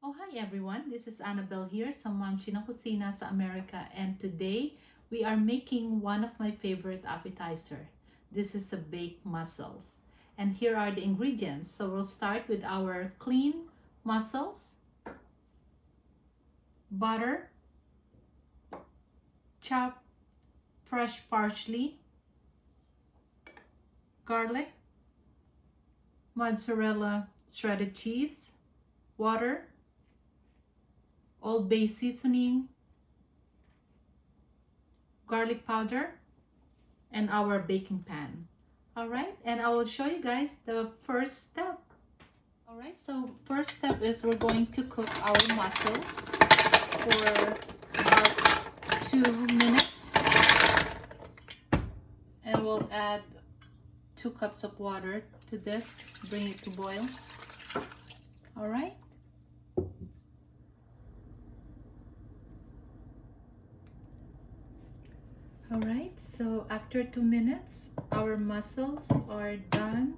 Oh, hi everyone. This is Annabelle here sa Mamshi na Kusina sa America, and today we are making one of my favorite appetizer. This is the baked mussels. And here are the ingredients. So we'll start with our clean mussels, butter, chopped fresh parsley, garlic, mozzarella shredded cheese, water, Old Bay seasoning, garlic powder, and our baking pan. Alright, and I will show you guys the first step. Alright, so first step is we're going to cook our mussels for about 2 minutes. And we'll add 2 cups of water to this, bring it to boil. Alright. Alright, so after 2 minutes, our mussels are done.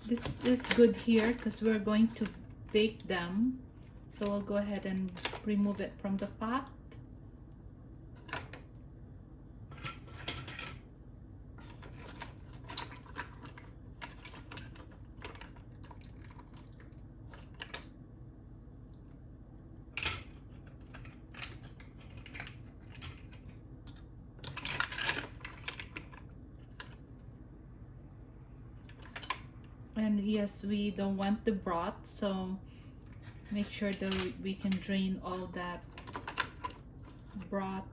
This is good here because we're going to bake them. So I'll go ahead and remove it from the pot. And yes, we don't want the broth, so make sure that we can drain all that broth.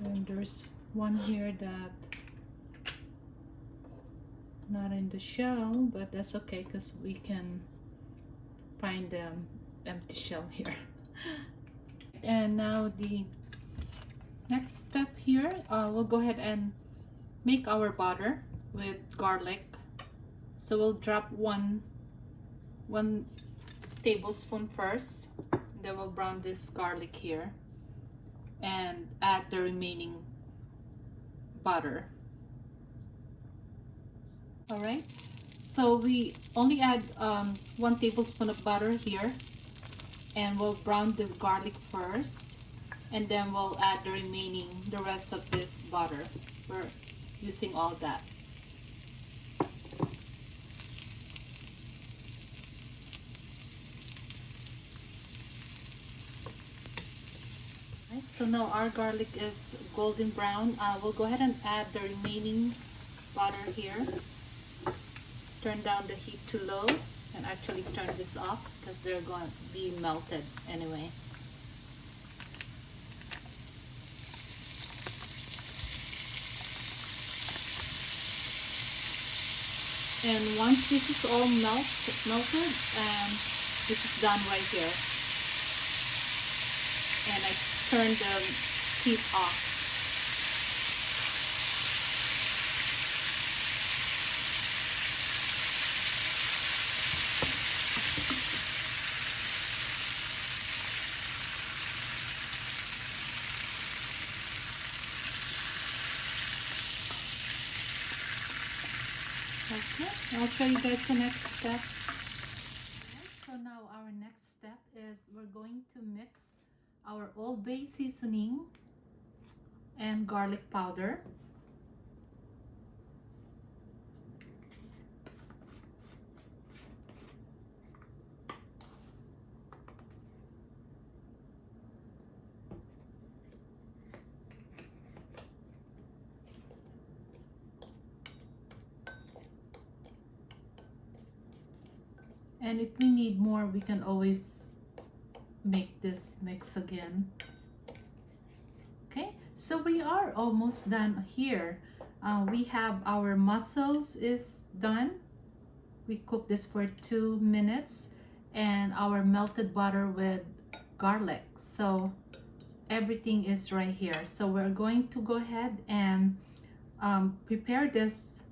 And there's one here that not in the shell, but that's okay because we can find the empty shell here. And now the next step here, we'll go ahead and make our butter with garlic. So we'll drop one tablespoon first, then we'll brown this garlic here and add the remaining butter. All right, so we only add 1 tablespoon of butter here, and we'll brown the garlic first, and then we'll add the rest of this butter. We're using all that. So now our garlic is golden brown. We'll go ahead and add the remaining butter here. Turn down the heat to low and actually turn this off because they're going to be melted anyway. And once this is all melted, this is done right here. And I turn the heat off. Okay, I'll show you guys the next step. So now our next step is we're going to mix our Old Bay seasoning and garlic powder. And if we need more, we can always make this mix again. Okay, so we are almost done here. We have our mussels is done. We cook this for 2 minutes, and our melted butter with garlic. So everything is right here. So we're going to go ahead and prepare this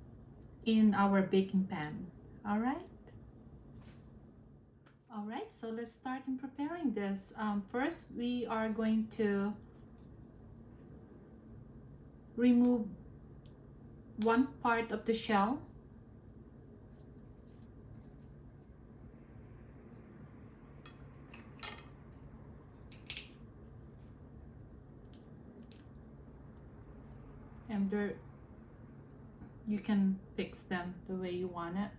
in our baking pan. All right. All right, so let's start in preparing this. First, we are going to remove one part of the shell. And there, you can fix them the way you want it.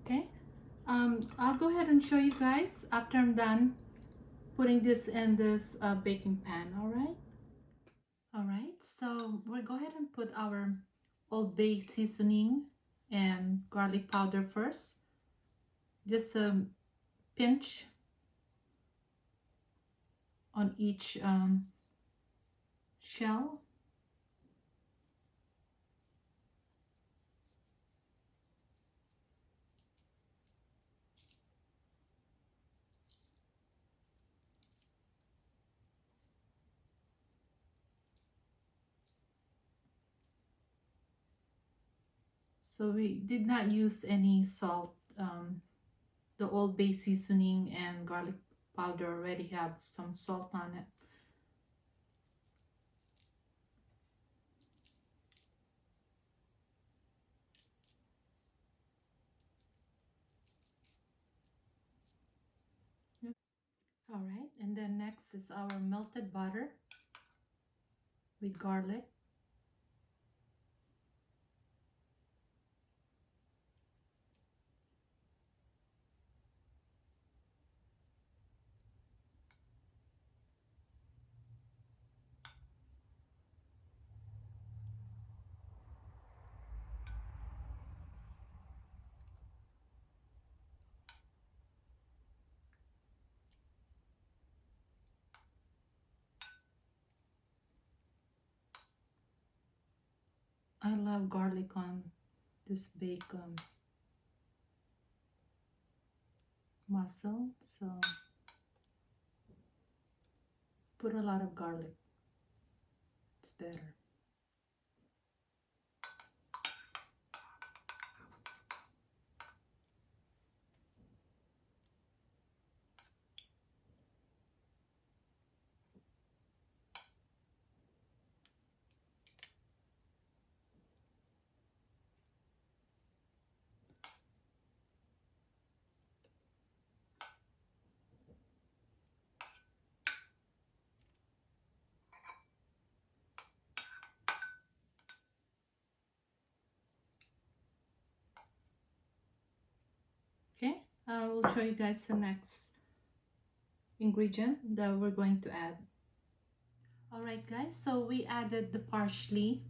Okay, I'll go ahead and show you guys after I'm done putting this in this baking pan. All right, so we'll go ahead and put our Old Bay seasoning and garlic powder first. Just a pinch on each shell. So we did not use any salt. The Old Bay seasoning and garlic powder already have some salt on it. All right, and then next is our melted butter with garlic. I love garlic on this bacon mussel, so put a lot of garlic. It's better. Okay, I will show you guys the next ingredient that we're going to add. All right, guys, so we added the parsley.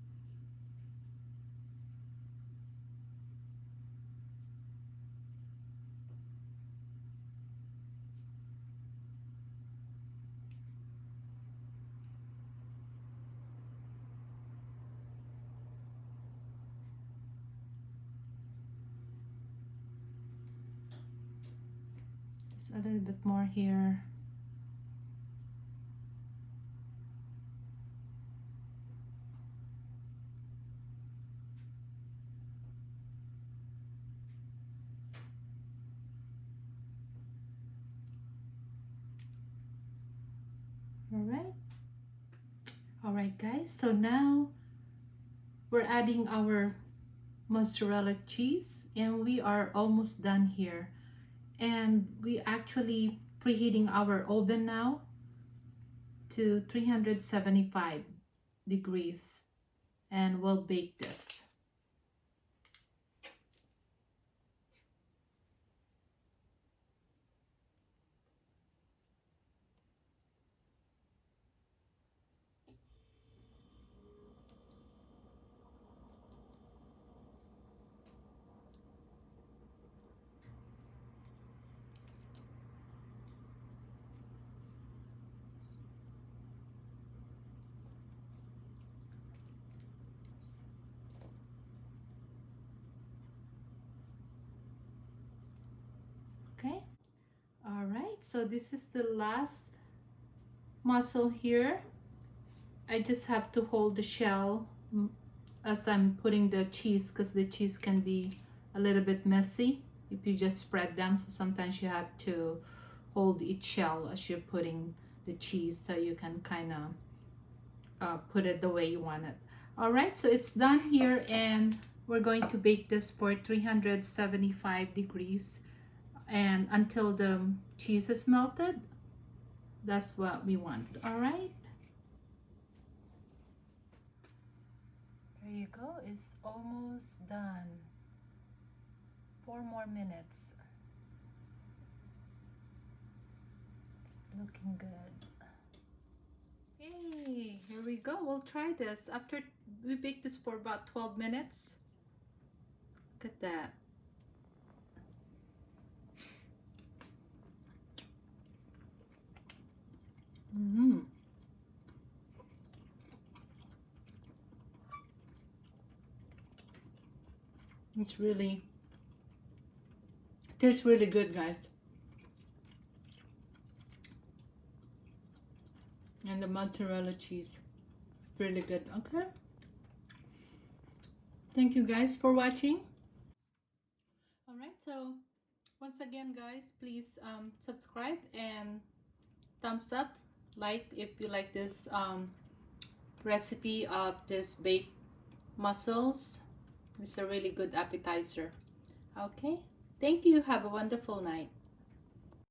Just a little bit more here. All right, guys, so now we're adding our mozzarella cheese, and we are almost done here. And we actually preheating our oven now to 375 degrees. and we'll bake this. Okay, all right, so this is the last mussel here. I just have to hold the shell as I'm putting the cheese, because the cheese can be a little bit messy if you just spread them, so sometimes you have to hold each shell as you're putting the cheese so you can kind of put it the way you want it. All right, so it's done here, and we're going to bake this for 375 degrees and until the cheese is melted. That's what we want. All right, there you go. It's almost done. 4 more minutes. It's looking good. Hey, here we go. We'll try this after we bake this for about 12 minutes. Look at that. It's really, it tastes really good, guys. And the mozzarella cheese, really good. Okay, thank you guys for watching. All right, so once again, guys, please subscribe and thumbs up, like if you like this recipe of this baked mussels. It's a really good appetizer. Okay, thank you. Have a wonderful night.